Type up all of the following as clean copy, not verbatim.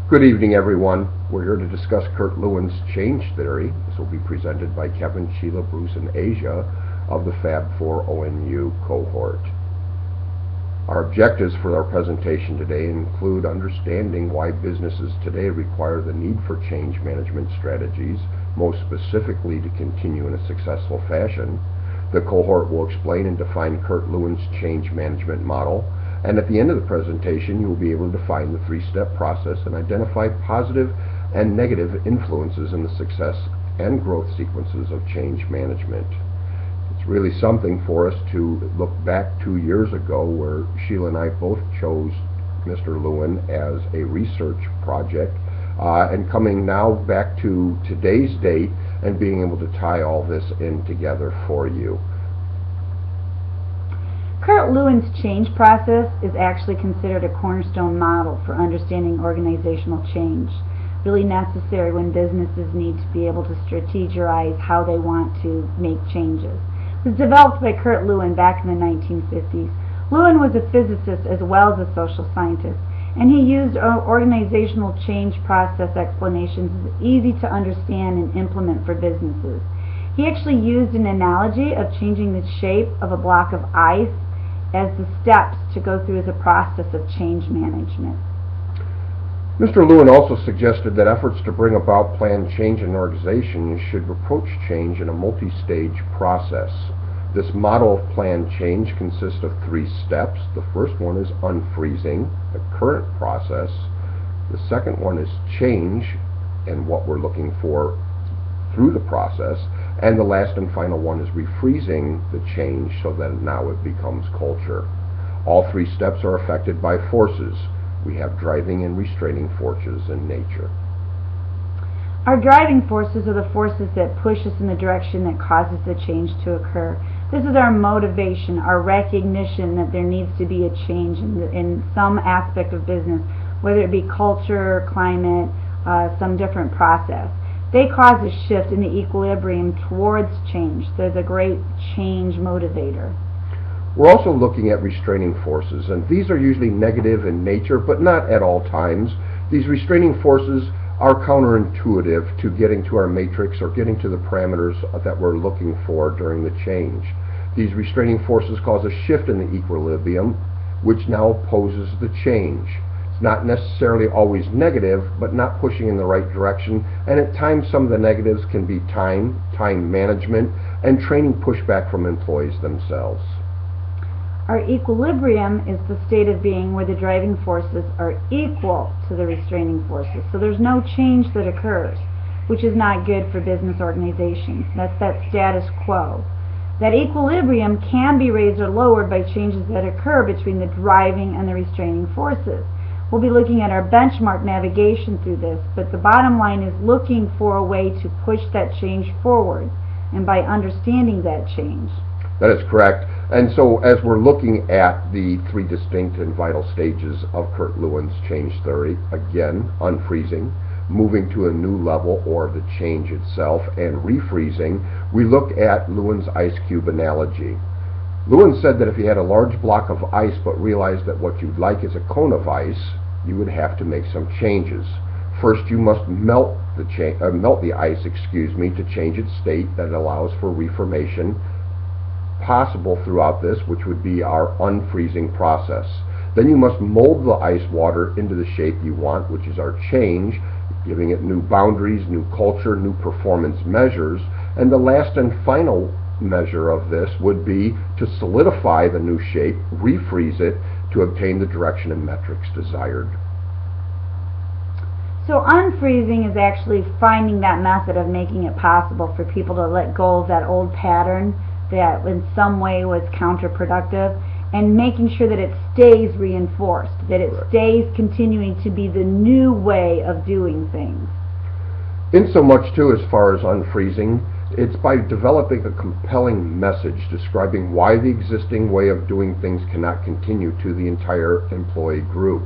Good evening, everyone. We're here to discuss Kurt Lewin's change theory. This will be presented by Kevin, Sheila, Bruce, and Asia of the Fab 4 ONU cohort. Our objectives for our presentation today include understanding why businesses today require the need for change management strategies, most specifically to continue in a successful fashion. The cohort will explain and define Kurt Lewin's change management model, and at the end of the presentation you will be able to define the three-step process and identify positive and negative influences in the success and growth sequences of change management. It's really something for us to look back 2 years ago where Sheila and I both chose Mr. Lewin as a research project, and coming now back to today's date and being able to tie all this in together for you. Kurt Lewin's change process is actually considered a cornerstone model for understanding organizational change, really necessary when businesses need to be able to strategize how they want to make changes. It was developed by Kurt Lewin back in the 1950s. Lewin was a physicist as well as a social scientist, and he used organizational change process explanations as easy to understand and implement for businesses. He actually used an analogy of changing the shape of a block of ice as the steps to go through as a process of change management. Mr. Lewin also suggested that efforts to bring about planned change in organizations should approach change in a multi-stage process. This model of planned change consists of 3 steps. The first one is unfreezing the current process. The second one is change and what we're looking for through the process. And the last and final one is refreezing the change so that now it becomes culture. All 3 steps are affected by forces. We have driving and restraining forces in nature. Our driving forces are the forces that push us in the direction that causes the change to occur. This is our motivation, our recognition that there needs to be a change in some aspect of business, whether it be culture, climate, some different process. They cause a shift in the equilibrium towards change. They're the great change motivator. We're also looking at restraining forces, and these are usually negative in nature, but not at all times. These restraining forces are counterintuitive to getting to our matrix or getting to the parameters that we're looking for during the change. These restraining forces cause a shift in the equilibrium, which now opposes the change. Not necessarily always negative, but not pushing in the right direction, and at times some of the negatives can be time management, and training pushback from employees themselves. Our equilibrium is the state of being where the driving forces are equal to the restraining forces, so there's no change that occurs, which is not good for business organizations. That's that status quo. That equilibrium can be raised or lowered by changes that occur between the driving and the restraining forces. We'll be looking at our benchmark navigation through this, but the bottom line is looking for a way to push that change forward, and by understanding that change. That is correct. And so as we're looking at the 3 distinct and vital stages of Kurt Lewin's change theory, again, unfreezing, moving to a new level or the change itself, and refreezing, we look at Lewin's ice cube analogy. Lewin said that if you had a large block of ice but realized that what you'd like is a cone of ice, you would have to make some changes. First, you must melt the ice, to change its state that allows for reformation possible throughout this, which would be our unfreezing process. Then you must mold the ice water into the shape you want, which is our change, giving it new boundaries, new culture, new performance measures. And the last and final measure of this would be to solidify the new shape, refreeze it, to obtain the direction and metrics desired. So unfreezing is actually finding that method of making it possible for people to let go of that old pattern that in some way was counterproductive, and making sure that it stays reinforced, that it stays continuing to be the new way of doing things. In so much too, as far as unfreezing, it's by developing a compelling message describing why the existing way of doing things cannot continue to the entire employee group,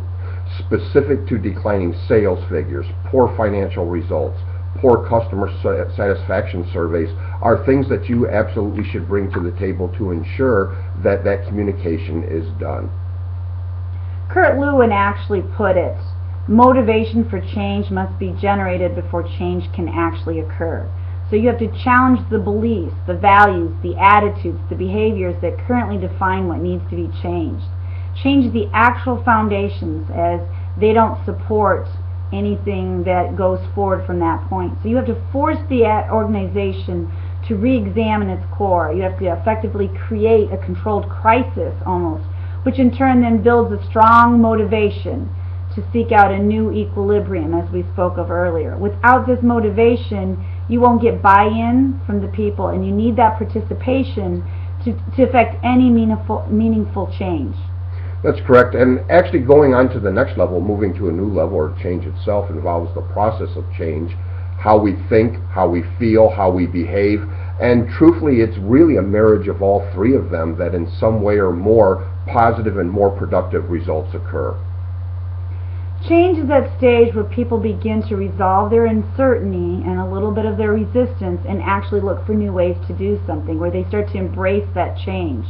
specific to declining sales figures, poor financial results, poor customer satisfaction surveys, are things that you absolutely should bring to the table to ensure that that communication is done. Kurt Lewin actually put it Motivation for change must be generated before change can actually occur. So you have to challenge the beliefs, the values, the attitudes, the behaviors that currently define what needs to be changed. Change the actual foundations, as they don't support anything that goes forward from that point. So you have to force the organization to re-examine its core. You have to effectively create a controlled crisis almost, which in turn then builds a strong motivation to seek out a new equilibrium, as we spoke of earlier. Without this motivation, you won't get buy-in from the people, and you need that participation to affect any meaningful change. That's correct, and actually going on to the next level, moving to a new level, or change itself, involves the process of change, how we think, how we feel, how we behave, and truthfully it's really a marriage of all three of them that in some way or more positive and more productive results occur. Change is that stage where people begin to resolve their uncertainty and a little bit of their resistance and actually look for new ways to do something, where they start to embrace that change.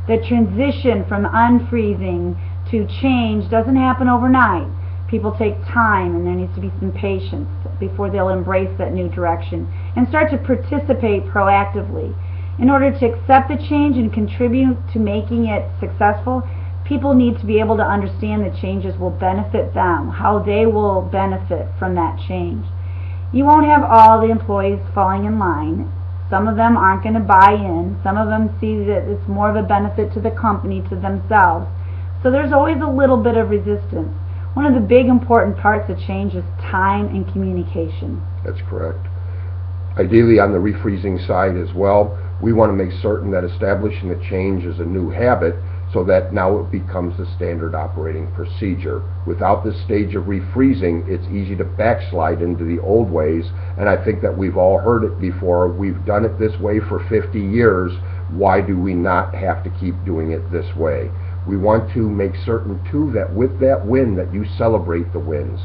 The transition from unfreezing to change doesn't happen overnight. People take time, and there needs to be some patience before they'll embrace that new direction and start to participate proactively. In order to accept the change and contribute to making it successful, people need to be able to understand that changes will benefit them, how they will benefit from that change. You won't have all the employees falling in line. Some of them aren't going to buy in. Some of them see that it's more of a benefit to the company, to themselves. So there's always a little bit of resistance. One of the big important parts of change is time and communication. That's correct. Ideally, on the refreezing side as well, we want to make certain that establishing the change is a new habit, so that now it becomes the standard operating procedure. Without this stage of refreezing, it's easy to backslide into the old ways, and I think that we've all heard it before. We've done it this way for 50 years. Why do we not have to keep doing it this way? We want to make certain, too, that with that win, that you celebrate the wins.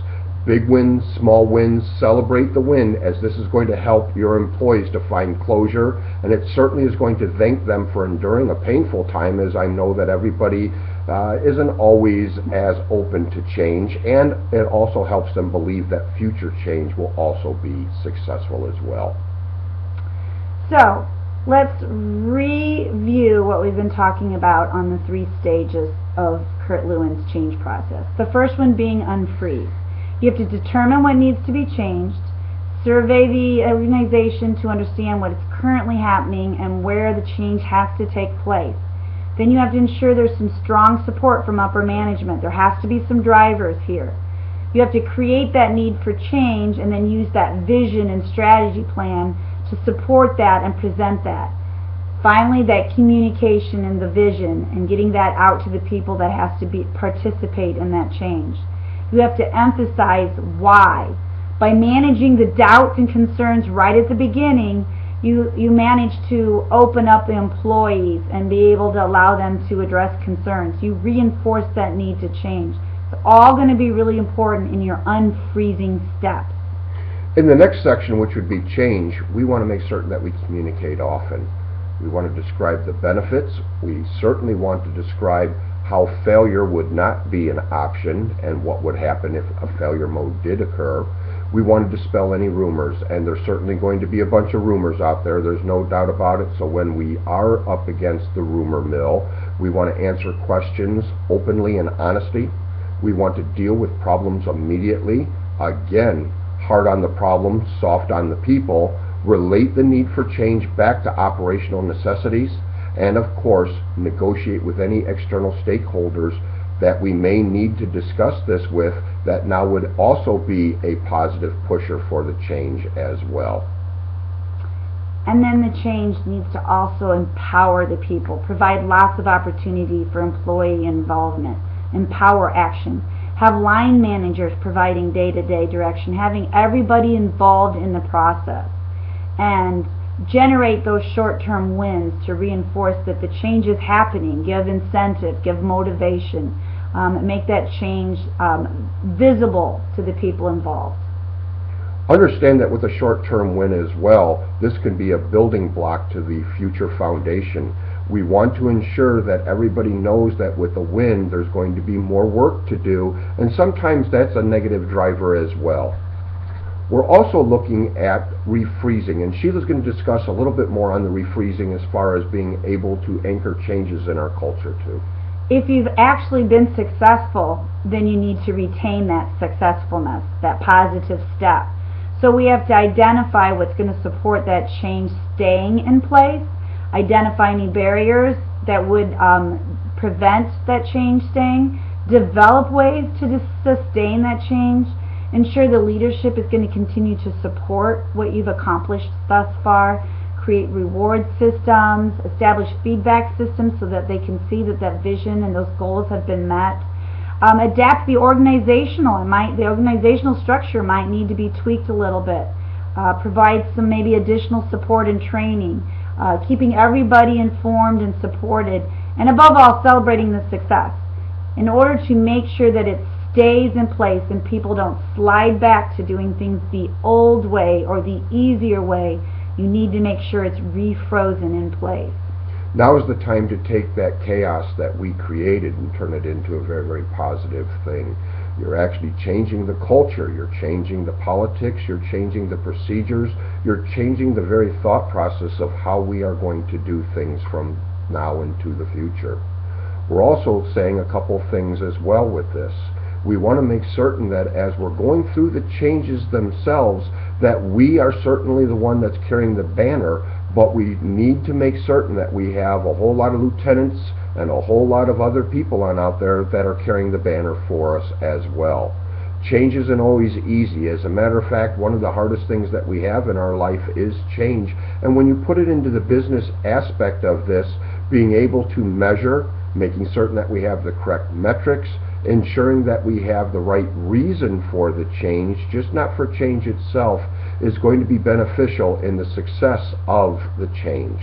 Big wins, small wins, celebrate the win, as this is going to help your employees to find closure, and it certainly is going to thank them for enduring a painful time, as I know that everybody isn't always as open to change, and it also helps them believe that future change will also be successful as well. So, let's review what we've been talking about on the 3 stages of Kurt Lewin's change process. The first one being unfreeze. You have to determine what needs to be changed, survey the organization to understand what is currently happening and where the change has to take place. Then you have to ensure there's some strong support from upper management. There has to be some drivers here. You have to create that need for change and then use that vision and strategy plan to support that and present that. Finally, that communication and the vision and getting that out to the people that has to participate in that change. You have to emphasize why. By managing the doubts and concerns right at the beginning, you manage to open up the employees and be able to allow them to address concerns. You reinforce that need to change. It's all going to be really important in your unfreezing steps. In the next section, which would be change, we want to make certain that we communicate often. We want to describe the benefits. We certainly want to describe how failure would not be an option and what would happen if a failure mode did occur. We want to dispel any rumors, and there's certainly going to be a bunch of rumors out there. There's no doubt about it. So when we are up against the rumor mill, we want to answer questions openly and honestly. We want to deal with problems immediately. Again, hard on the problem, soft on the people. Relate the need for change back to operational necessities, and of course negotiate with any external stakeholders that we may need to discuss this with, that now would also be a positive pusher for the change as well. And then the change needs to also empower the people, provide lots of opportunity for employee involvement, empower action, have line managers providing day-to-day direction, having everybody involved in the process, and generate those short-term wins to reinforce that the change is happening, give incentive, give motivation, make that change visible to the people involved. Understand that with a short-term win as well, this can be a building block to the future foundation. We want to ensure that everybody knows that with the win, there's going to be more work to do, and sometimes that's a negative driver as well. We're also looking at refreezing, and Sheila's going to discuss a little bit more on the refreezing as far as being able to anchor changes in our culture too. If you've actually been successful, then you need to retain that successfulness, that positive step. So we have to identify what's going to support that change staying in place, identify any barriers that would prevent that change staying, develop ways to sustain that change, ensure the leadership is going to continue to support what you've accomplished thus far, create reward systems, establish feedback systems so that they can see that that vision and those goals have been met. Adapt the organizational. The organizational structure might need to be tweaked a little bit. Provide some maybe additional support and training. Keeping everybody informed and supported, and above all, celebrating the success. In order to make sure that it stays in place and people don't slide back to doing things the old way or the easier way, you need to make sure it's refrozen in place. Now is the time to take that chaos that we created and turn it into a very, very positive thing. You're actually changing the culture, you're changing the politics, you're changing the procedures, you're changing the very thought process of how we are going to do things from now into the future. We're also saying a couple things as well with this. We want to make certain that as we're going through the changes themselves, that we are certainly the one that's carrying the banner, but we need to make certain that we have a whole lot of lieutenants and a whole lot of other people out there that are carrying the banner for us as well. Change isn't always easy. As a matter of fact, one of the hardest things that we have in our life is change. And when you put it into the business aspect of this, being able to measure, making certain that we have the correct metrics, ensuring that we have the right reason for the change, just not for change itself, is going to be beneficial in the success of the change.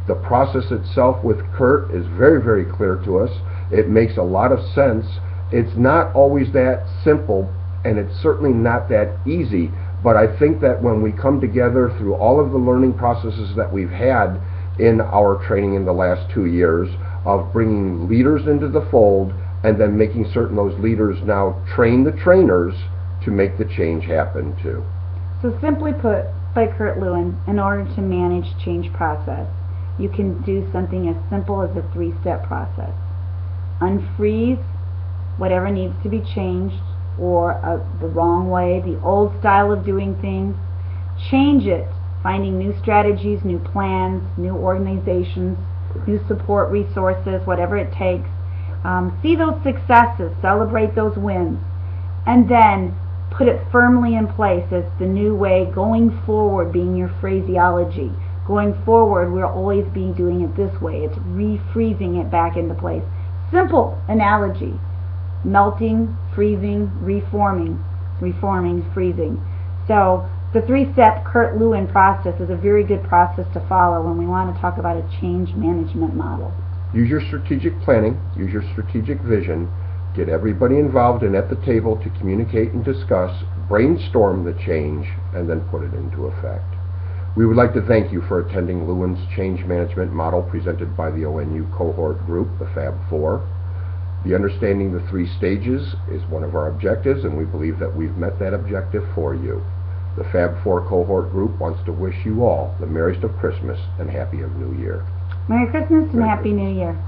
The process itself with Kurt is very, very clear to us. It makes a lot of sense. It's not always that simple, and it's certainly not that easy, but I think that when we come together through all of the learning processes that we've had in our training in the last 2 years of bringing leaders into the fold and then making certain those leaders now train the trainers to make the change happen too. So simply put, by Kurt Lewin, in order to manage change process, you can do something as simple as a 3-step process. Unfreeze whatever needs to be changed, or the wrong way, the old style of doing things. Change it, finding new strategies, new plans, new organizations, new support resources, whatever it takes. See those successes, celebrate those wins, and then put it firmly in place as the new way going forward, being your phraseology. Going forward, we'll always be doing it this way. It's refreezing it back into place. Simple analogy. Melting, freezing, reforming, freezing. So the 3-step Kurt Lewin process is a very good process to follow when we want to talk about a change management model. Use your strategic planning, use your strategic vision, get everybody involved and at the table to communicate and discuss, brainstorm the change, and then put it into effect. We would like to thank you for attending Lewin's change management model presented by the ONU cohort group, the Fab Four. The understanding the 3 stages is one of our objectives, and we believe that we've met that objective for you. The Fab Four cohort group wants to wish you all the merriest of Christmas and happy of New Year. Merry Christmas and Happy New Year.